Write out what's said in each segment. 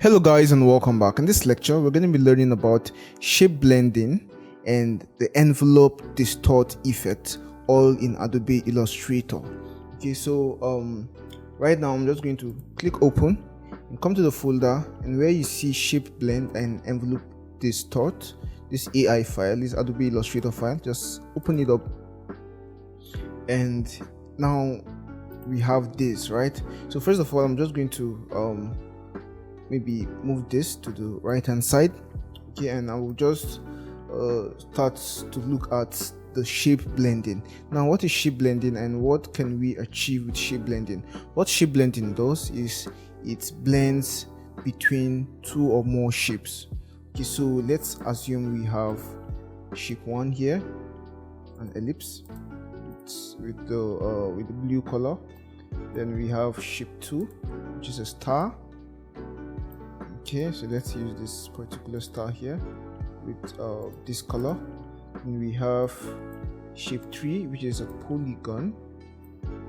Hello guys and welcome back. In this lecture we're going to be learning about shape blending and the envelope distort effect, all in Adobe Illustrator. Okay, so right now I'm just going to click open and come to the folder, and where you see shape blend and envelope distort, this AI file, this Adobe Illustrator file, just open it up, and now we have this, right? So first of all, I'm just going to maybe move this to the right hand side, okay, and I will just start to look at the shape blending. Now, what is shape blending and what can we achieve with shape blending? What shape blending does is it blends between two or more shapes. Okay, so let's assume we have shape 1 here, an ellipse with the blue color. Then we have shape 2, which is a star. Okay, so let's use this particular star here with this color. And we have shape 3, which is a polygon.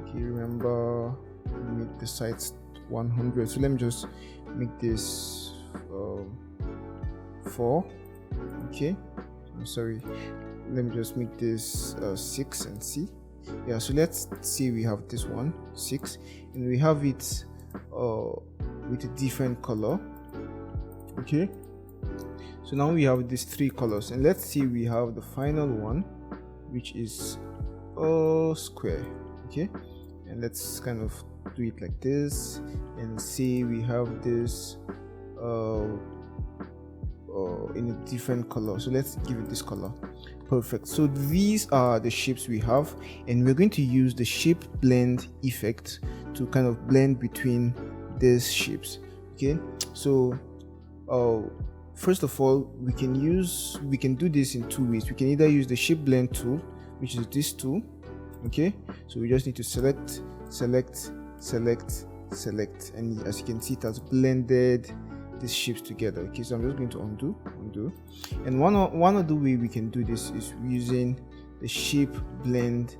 Okay, remember we make the sides 100, so let me just make this 4. Okay, I'm sorry, let me just make this 6 and see. Yeah, so let's see, we have this one 6, and we have it with a different color. Okay, so now we have these 3 colors, and let's see, we have the final one, which is a square. Okay, and let's kind of do it like this and see, we have this in a different color, so let's give it this color. Perfect. So these are the shapes we have, and we're going to use the shape blend effect to kind of blend between these shapes. Okay, so first of all, we can do this in 2 ways. We can either use the shape blend tool, which is this tool. Okay, so we just need to select, and as you can see, it has blended these shapes together. Okay, so I'm just going to undo, and one other way we can do this is using the shape blend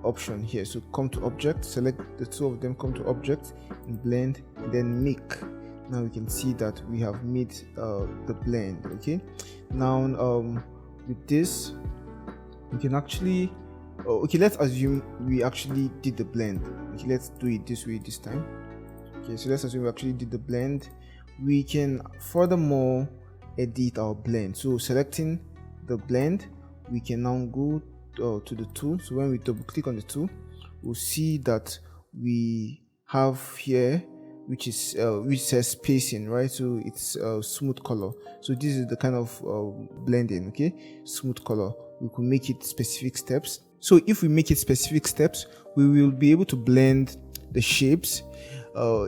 option here. So come to object, select the 2 of them, come to object and blend, and then make. Now we can see that we have made the blend. Okay, now with this we can actually okay, let's assume we actually did the blend. Okay, let's do it this way this time. Okay, so let's assume we actually did the blend. We can furthermore edit our blend. So selecting the blend, we can now go to the tool. So when we double click on the tool, we'll see that we have here which says spacing, right? So it's smooth color. So this is the kind of blending. Okay, smooth color. We could make it specific steps. So if we make it specific steps, we will be able to blend the shapes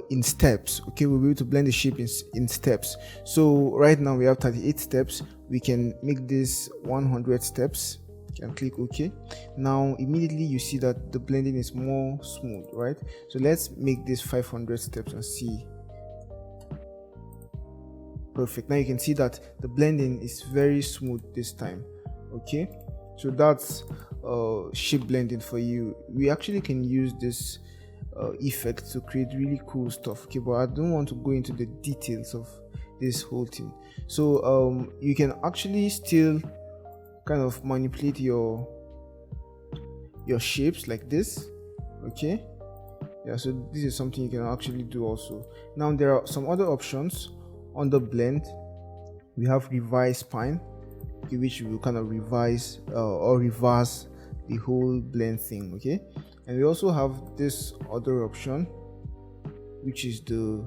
in steps. Okay, we'll be able to blend the shape in steps. So right now we have 38 steps. We can make this 100 steps and click OK. Now immediately you see that the blending is more smooth, right? So let's make this 500 steps and see. Perfect. Now you can see that the blending is very smooth this time. Okay, so that's shape blending for you. We actually can use this effect to create really cool stuff. Okay, but I don't want to go into the details of this whole thing. So you can actually still kind of manipulate your shapes like this. Okay, yeah, so this is something you can actually do also. Now there are some other options on the blend. We have revise spine, okay, which will kind of revise or reverse the whole blend thing. Okay, and we also have this other option, which is the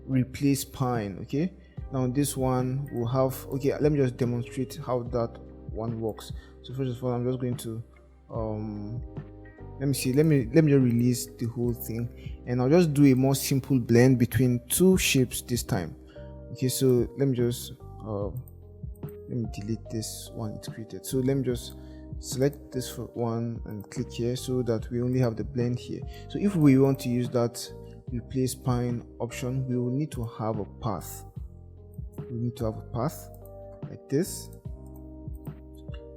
replace spine. Okay, now this one will have, okay, let me just demonstrate how that one works. So first of all, I'm just going to let me just release the whole thing, and I'll just do a more simple blend between 2 shapes this time. Okay, so let me just let me delete this one it's created. So let me just select this one and click here, so that we only have the blend here. So if we want to use that replace spine option, we will need to have a path. We need to have a path like this,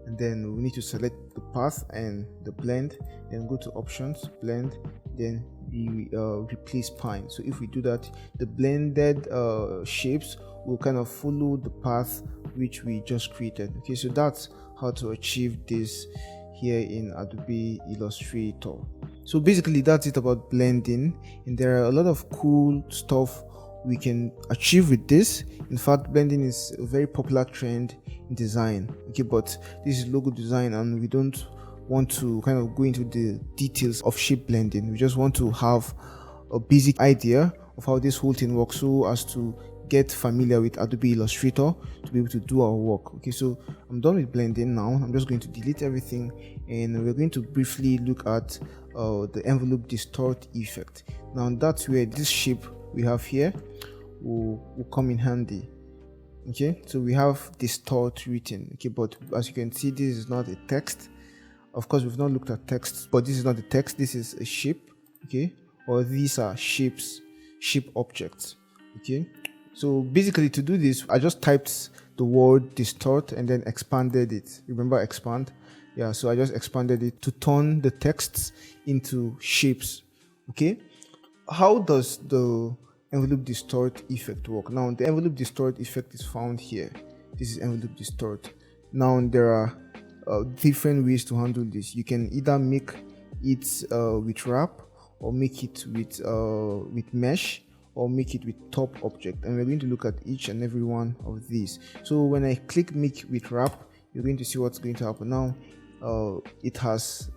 and then we need to select the path and the blend, then go to options, blend, then we replace spine. So if we do that, the blended shapes will kind of follow the path which we just created. Okay, so that's how to achieve this here in Adobe Illustrator. So basically that's it about blending, and there are a lot of cool stuff we can achieve with this. In fact, blending is a very popular trend in design. Okay, but this is logo design and we don't want to kind of go into the details of shape blending. We just want to have a basic idea of how this whole thing works, so as to get familiar with Adobe Illustrator to be able to do our work. Okay, so I'm done with blending now. I'm just going to delete everything, and we're going to briefly look at the envelope distort effect. Now that's where this shape we have here will come in handy. Okay, so we have distort written. Okay, but as you can see, this is not a text. Of course, we've not looked at text, but this is not the text, this is a shape. Okay, or these are shapes, shape objects. Okay, so basically to do this, I just typed the word distort and then expanded it. Remember expand? Yeah, so I just expanded it to turn the texts into shapes. Okay, how does the envelope distort effect work? Now the envelope distort effect is found here. This is envelope distort. Now there are different ways to handle this. You can either make it with wrap, or make it with mesh, or make it with top object, and we're going to look at each and every one of these. So when I click make with wrap, you're going to see what's going to happen. Now it has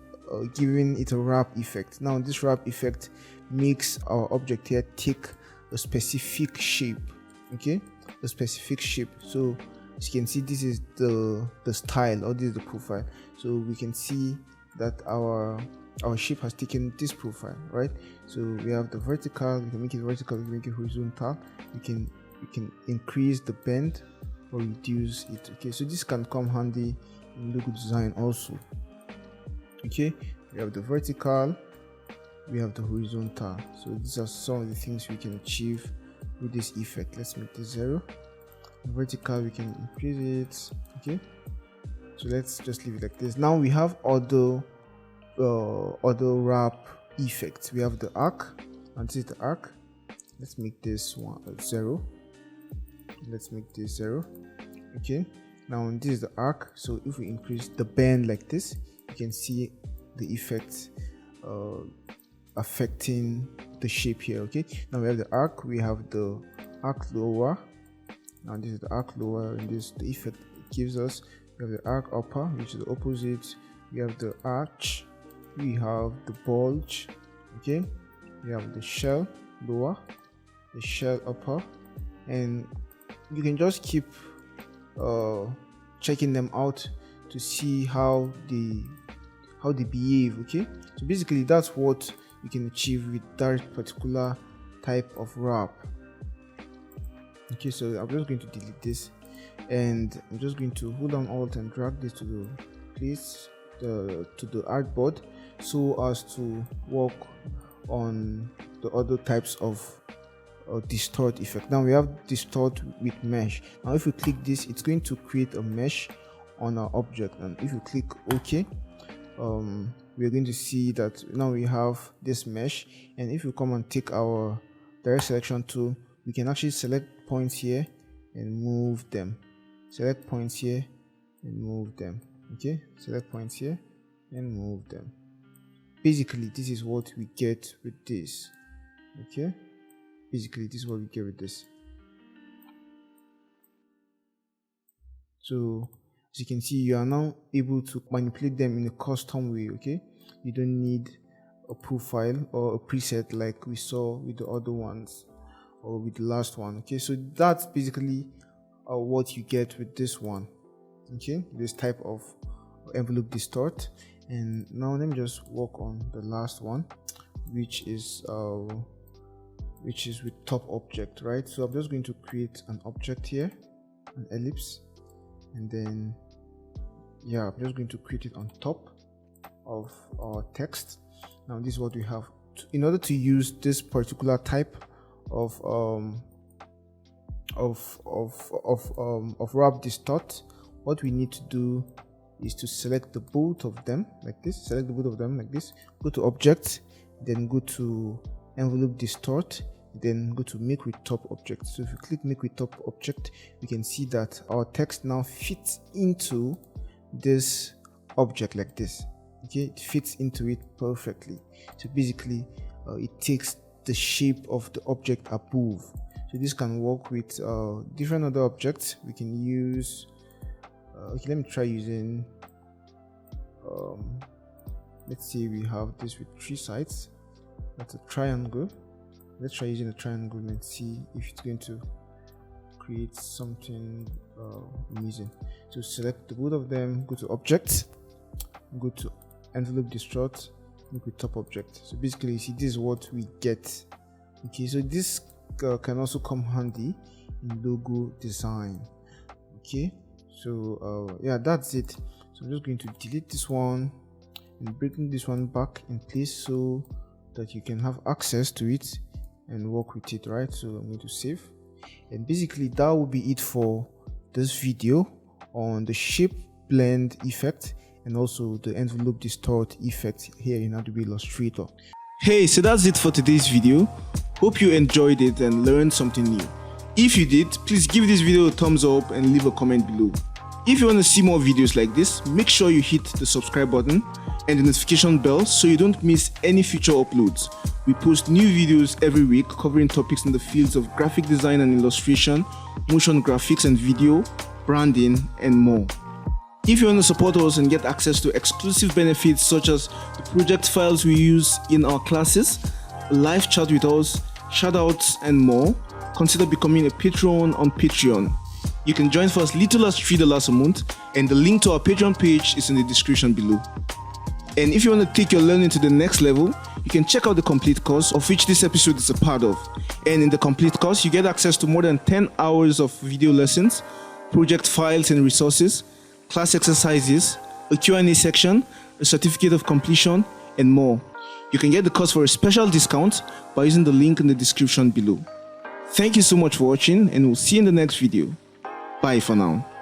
given it a wrap effect. Now this wrap effect makes our object here take a specific shape. Okay, a specific shape. So as you can see, this is the style, or this is the profile. So we can see that our shape has taken this profile, right? So we have the vertical. We can make it vertical, we can make it horizontal, we can increase the bend or reduce it. Okay, so this can come handy in logo design also. Okay, we have the vertical, we have the horizontal. So these are some of the things we can achieve with this effect. Let's make this 0. Vertical, we can increase it. Okay, so let's just leave it like this. Now we have other wrap effects. We have the arc, and this is the arc. Let's make this one 0. Let's make this 0. Okay, now this is the arc. So if we increase the bend like this, you can see the effect affecting the shape here. Okay, now we have the arc, we have the arc lower. Now this is the arc lower, and this the effect it gives us. We have the arc upper, which is the opposite. We have the arch, we have the bulge. Okay, we have the shell lower, the shell upper, and you can just keep checking them out to see how they behave. Okay, so basically that's what you can achieve with that particular type of wrap. Okay, so I'm just going to delete this, and I'm just going to hold on Alt and drag this to the place to the artboard, so as to work on the other types of distort effect. Now we have distort with mesh. Now if we click this, it's going to create a mesh on our object, and if you click OK, we're going to see that now we have this mesh. And if you come and take our direct selection tool, we can actually select points here and move them. Select points here and move them. Okay, select points here and move them. Basically this is what we get with this. Okay, basically this is what we get with this. So as you can see, you are now able to manipulate them in a custom way. Okay, you don't need a profile or a preset like we saw with the other ones or with the last one. Okay, so that's basically what you get with this one. Okay, this type of envelope distort. And now let me just work on the last one, which is with top object, right? So I'm just going to create an object here, an ellipse, and then I'm just going to create it on top of our text. Now this is what we have. In order to use this particular type of wrap distort, what we need to do is to select the both of them like this. Select the both of them like this. Go to object then go to Envelop Distort, then go to Make with Top Object. So if you click Make with Top Object, we can see that our text now fits into this object like this. Okay, it fits into it perfectly. So basically it takes the shape of the object above. So this can work with different other objects. We can use okay, let me try using let's say we have this with 3 sides. That's a triangle. Let's try using a triangle and see if it's going to create something amazing. So select the both of them, go to Object, go to Envelop Distort, Make with Top Object. So basically, you see, this is what we get. Okay, so this can also come handy in logo design. Okay, so yeah, that's it. So I'm just going to delete this one and bring this one back in place so that you can have access to it and work with it, right? So I'm going to save, and basically that will be it for this video on the shape blend effect and also the envelope distort effect here in Adobe Illustrator. Hey, so that's it for today's video. Hope you enjoyed it and learned something new. If you did, please give this video a thumbs up and leave a comment below. If you want to see more videos like this, make sure you hit the subscribe button and the notification bell so you don't miss any future uploads. We post new videos every week covering topics in the fields of graphic design and illustration, motion graphics and video, branding, and more. If you want to support us and get access to exclusive benefits such as the project files we use in our classes, live chat with us, shoutouts, and more, consider becoming a patron on Patreon. You can join for as little as $3 a month, and the link to our Patreon page is in the description below. And if you want to take your learning to the next level, you can check out the complete course, of which this episode is a part of. And in the complete course, you get access to more than 10 hours of video lessons, project files and resources, class exercises, a Q&A section, a certificate of completion, and more. You can get the course for a special discount by using the link in the description below. Thank you so much for watching, and we'll see you in the next video. Bye for now.